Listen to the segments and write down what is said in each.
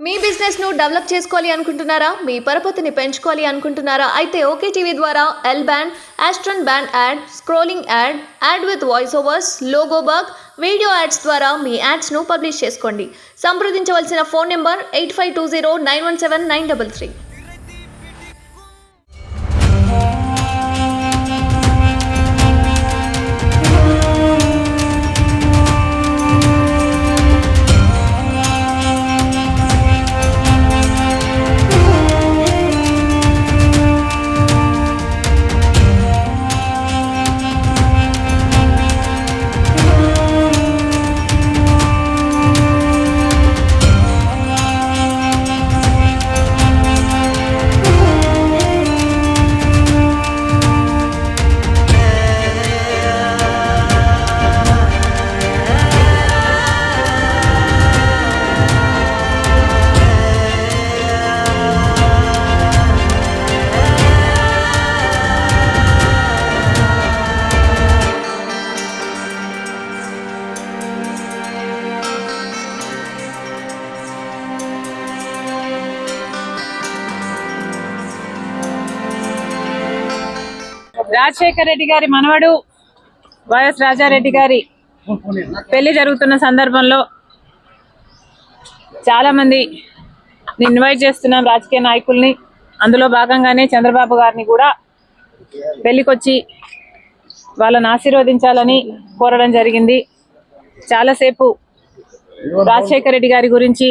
మీ business ను develop చేసుకోవాలి అనుకుంటున్నారా? మీ పరపతిని పెంచుకోవాలి అనుకుంటున్నారా? అయితే ఓకే టీవీ ద్వారా L band, aston band ad, scrolling ad, ad with voice overs, logo bug, video ads ద్వారా మీ యాడ్స్ ను పబ్లిష్ చేసుకోండి. సంప్రదించవలసిన ఫోన్ నెంబర్ 8520917933. రాజశేఖర్ రెడ్డి గారి మనవడు వైఎస్ రాజారెడ్డి గారి పెళ్లి జరుగుతున్న సందర్భంలో చాలా మంది ఇన్వైట్ చేస్తున్నాం రాజకీయ నాయకుల్ని. అందులో భాగంగానే చంద్రబాబు గారిని కూడా పెళ్లికొచ్చి వాళ్ళని ఆశీర్వదించాలని కోరడం జరిగింది. చాలాసేపు రాజశేఖర్ రెడ్డి గారి గురించి,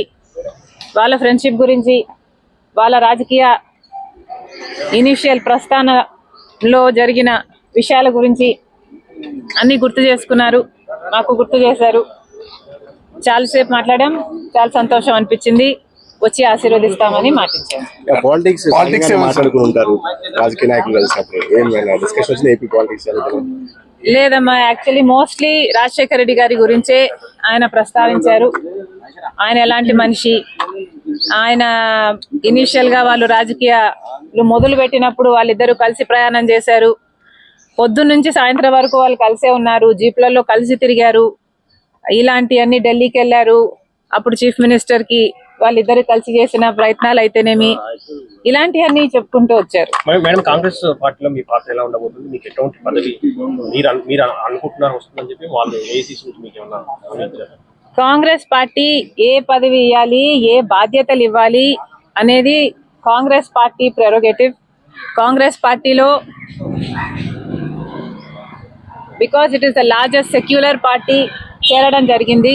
వాళ్ళ ఫ్రెండ్షిప్ గురించి, వాళ్ళ రాజకీయ ఇనిషియల్ ప్రస్థానంలో జరిగిన విషయాల గురించి అన్ని గుర్తు చేసుకున్నారు, మాకు గుర్తు చేశారు. చాలాసేపు మాట్లాడాం, చాలా సంతోషం అనిపించింది. వచ్చి ఆశీర్వదిస్తామని మాటించారు. లేదమ్మా, యాక్చువల్లీ మోస్ట్లీ రాజశేఖర్ రెడ్డి గారి గురించే ఆయన ప్రస్తావించారు. ఆయన ఎలాంటి మనిషి, ఆయన ఇనీషియల్ గా వాళ్ళు రాజకీయాలు మొదలు పెట్టినప్పుడు వాళ్ళిద్దరూ కలిసి ప్రయాణం చేశారు. పొద్దున్న నుంచి సాయంత్రం వరకు వాళ్ళు కలిసే ఉన్నారు, జీప్లలో కలిసి తిరిగారు. ఇలాంటివన్నీ ఢిల్లీకి వెళ్ళారు. అప్పుడు చీఫ్ మినిస్టర్ కి వాళ్ళిద్దరు కలిసి చేసిన ప్రయత్నాలు అయితేనేమి, ఇలాంటివన్నీ చెప్పుకుంటూ వచ్చారు. మేడం, కాంగ్రెస్ పార్టీలో మీ పాత్ర ఎలా ఉండబోతుంది? మీకు ఎటువంటి పదవి మీరు అనుకుంటున్నారు వస్తుందని చెప్పి వాళ్ళు మీకు ఏమన్నా? కాంగ్రెస్ పార్టీ ఏ పదవి ఇవ్వాలి, ఏ బాధ్యతలు ఇవ్వాలి అనేది కాంగ్రెస్ పార్టీ ప్రెరోగేటివ్. కాంగ్రెస్ పార్టీలో because it is the largest secular party చేరడం జరిగింది.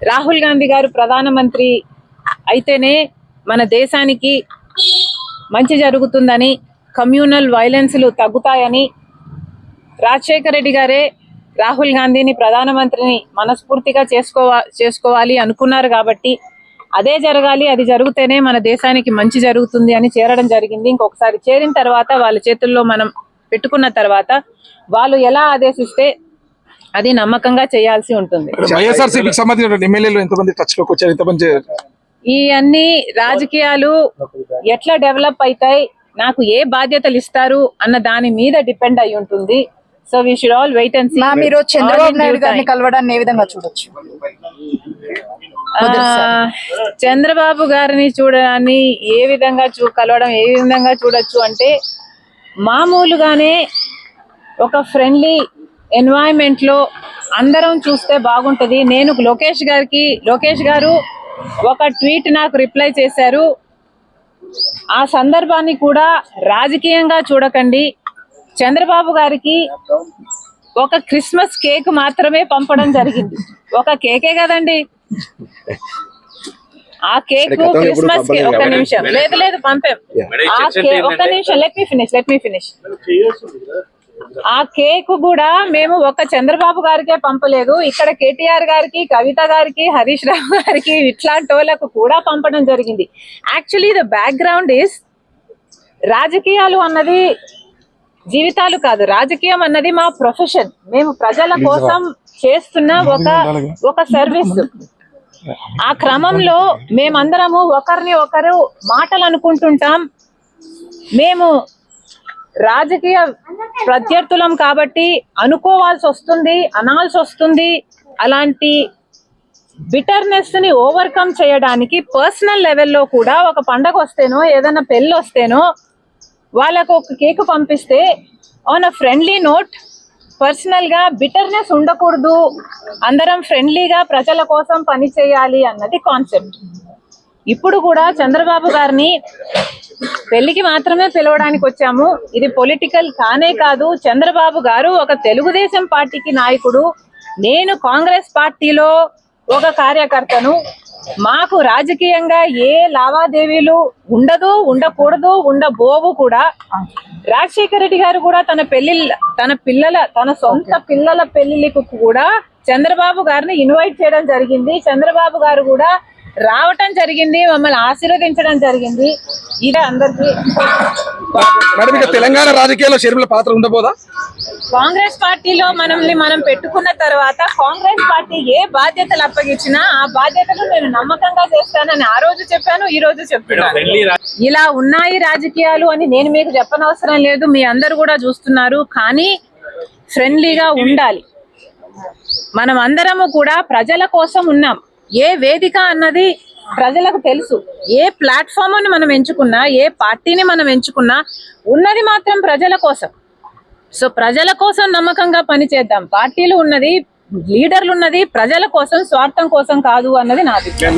రాహుల్ గాంధీ గారు ప్రధానమంత్రి అయితేనే మన దేశానికి మంచి జరుగుతుందని, కమ్యూనల్ వైలెన్స్లు తగ్గుతాయని రాజశేఖర్ రెడ్డి గారే రాహుల్ గాంధీని ప్రధానమంత్రిని మనస్ఫూర్తిగా చేసుకోవాలి అనుకున్నారు. కాబట్టి అదే జరగాలి, అది జరిగితేనే మన దేశానికి మంచి జరుగుతుంది అని చేరడం జరిగింది. ఇంకొకసారి చేరిన తర్వాత వాళ్ళ చేతుల్లో మనం పెట్టుకున్న తర్వాత వాళ్ళు ఎలా ఆదేశిస్తే అది నమ్మకంగా చేయాల్సి ఉంటుంది. ఈ అన్ని రాజకీయాలు ఎట్లా డెవలప్ అవుతాయి, నాకు ఏ బాధ్యతలు ఇస్తారు అన్న దాని మీద డిపెండ్ అయి ఉంటుంది. So we should all wait and see. మీరు చంద్రబాబు నాయుడు గారిని కలవడాన్ని ఏ విధంగా చూడొచ్చు? చంద్రబాబు గారిని చూడడాన్ని ఏ విధంగా కలవడం ఏ విధంగా చూడొచ్చు అంటే, మామూలుగానే ఒక ఫ్రెండ్లీ ఎన్వైరన్మెంట్ లో అందరం చూస్తే బాగుంటది. నేను లోకేష్ గారు ఒక ట్వీట్ నాకు రిప్లై చేశారు. ఆ సందర్భాన్ని కూడా రాజకీయంగా చూడకండి. చంద్రబాబు గారికి ఒక క్రిస్మస్ కేక్ మాత్రమే పంపడం జరిగింది. ఒక కేకే కదండి, ఆ కేక్ క్రిస్మస్ కేక్. ఒక నిమిషం, లేదు పంపాం. ఆ కేక్, ఒక్క నిమిషం, లెట్ మీ ఫినిష్. ఆ కేక్ కూడా మేము ఒక చంద్రబాబు గారికే పంపలేదు, ఇక్కడ కేటీఆర్ గారికి, కవిత గారికి, హరీష్ రావు గారికి, ఇట్లాంటి వాళ్ళకు కూడా పంపడం జరిగింది. యాక్చువల్లీ ద బ్యాక్గ్రౌండ్ ఈస్, రాజకీయాలు అన్నది జీవితాలు కాదు, రాజకీయం అన్నది మా ప్రొఫెషన్. మేము ప్రజల కోసం చేస్తున్న ఒక సర్వీస్. ఆ క్రమంలో మేమందరము ఒకరిని ఒకరు మాటలు అనుకుంటుంటాం. మేము రాజకీయ ప్రత్యర్థులం కాబట్టి అనుకోవాల్సి వస్తుంది, అనాల్సి వస్తుంది. అలాంటి బిటర్నెస్ ని ఓవర్కమ్ చేయడానికి పర్సనల్ లెవెల్లో కూడా ఒక పండగ వస్తేనో ఏదైనా పెళ్ళి వస్తేనో వాళ్ళకు ఒక కేక్ పంపిస్తే on a friendly note personal గా బిటర్నెస్ ఉండకూడదు, అందరం ఫ్రెండ్లీగా ప్రజల కోసం పని చేయాలి అన్నది కాన్సెప్ట్. ఇప్పుడు కూడా చంద్రబాబు గారిని పెళ్లికి మాత్రమే పిలవడానికి వచ్చాము, ఇది పొలిటికల్ కానే కాదు. చంద్రబాబు గారు ఒక తెలుగుదేశం పార్టీకి నాయకుడు, నేను కాంగ్రెస్ పార్టీలో ఒక కార్యకర్తను. మాకు రాజకీయంగా ఏ లావాదేవీలు ఉండదు, ఉండకూడదు, ఉండబోవు కూడా. రాజశేఖర రెడ్డి గారు కూడా తన సొంత పిల్లల పెళ్లిళ్ళకు కూడా చంద్రబాబు గారిని ఇన్వైట్ చేయడం జరిగింది. చంద్రబాబు గారు కూడా రావటం జరిగింది, మమ్మల్ని ఆశీర్వదించడం జరిగింది. ఇదే అందరికీ. తెలంగాణ రాజకీయాల్లో షర్మిల పాత్ర ఉండబోదా? కాంగ్రెస్ పార్టీలో మనం పెట్టుకున్న తర్వాత కాంగ్రెస్ పార్టీ ఏ బాధ్యతలు అప్పగించినా ఆ బాధ్యతలు నేను నమ్మకంగా చేస్తానని ఆ రోజు చెప్పాను, ఈ రోజు చెప్తున్నాను. ఇలా ఉన్నాయి రాజకీయాలు అని నేను మీకు చెప్పనవసరం లేదు, మీ అందరు కూడా చూస్తున్నారు. కానీ ఫ్రెండ్లీగా ఉండాలి. మనం అందరము కూడా ప్రజల కోసం ఉన్నాం. ఏ వేదిక అన్నది ప్రజలకు తెలుసు. ఏ ప్లాట్ఫామ్ మనం ఎంచుకున్నా, ఏ పార్టీని మనం ఎంచుకున్నా ఉన్నది మాత్రం ప్రజల కోసం. సో ప్రజల కోసం నమ్మకంగా పనిచేద్దాం. పార్టీలు ఉన్నది, లీడర్లు ఉన్నది ప్రజల కోసం, స్వార్థం కోసం కాదు అన్నది నా అభిప్రాయం.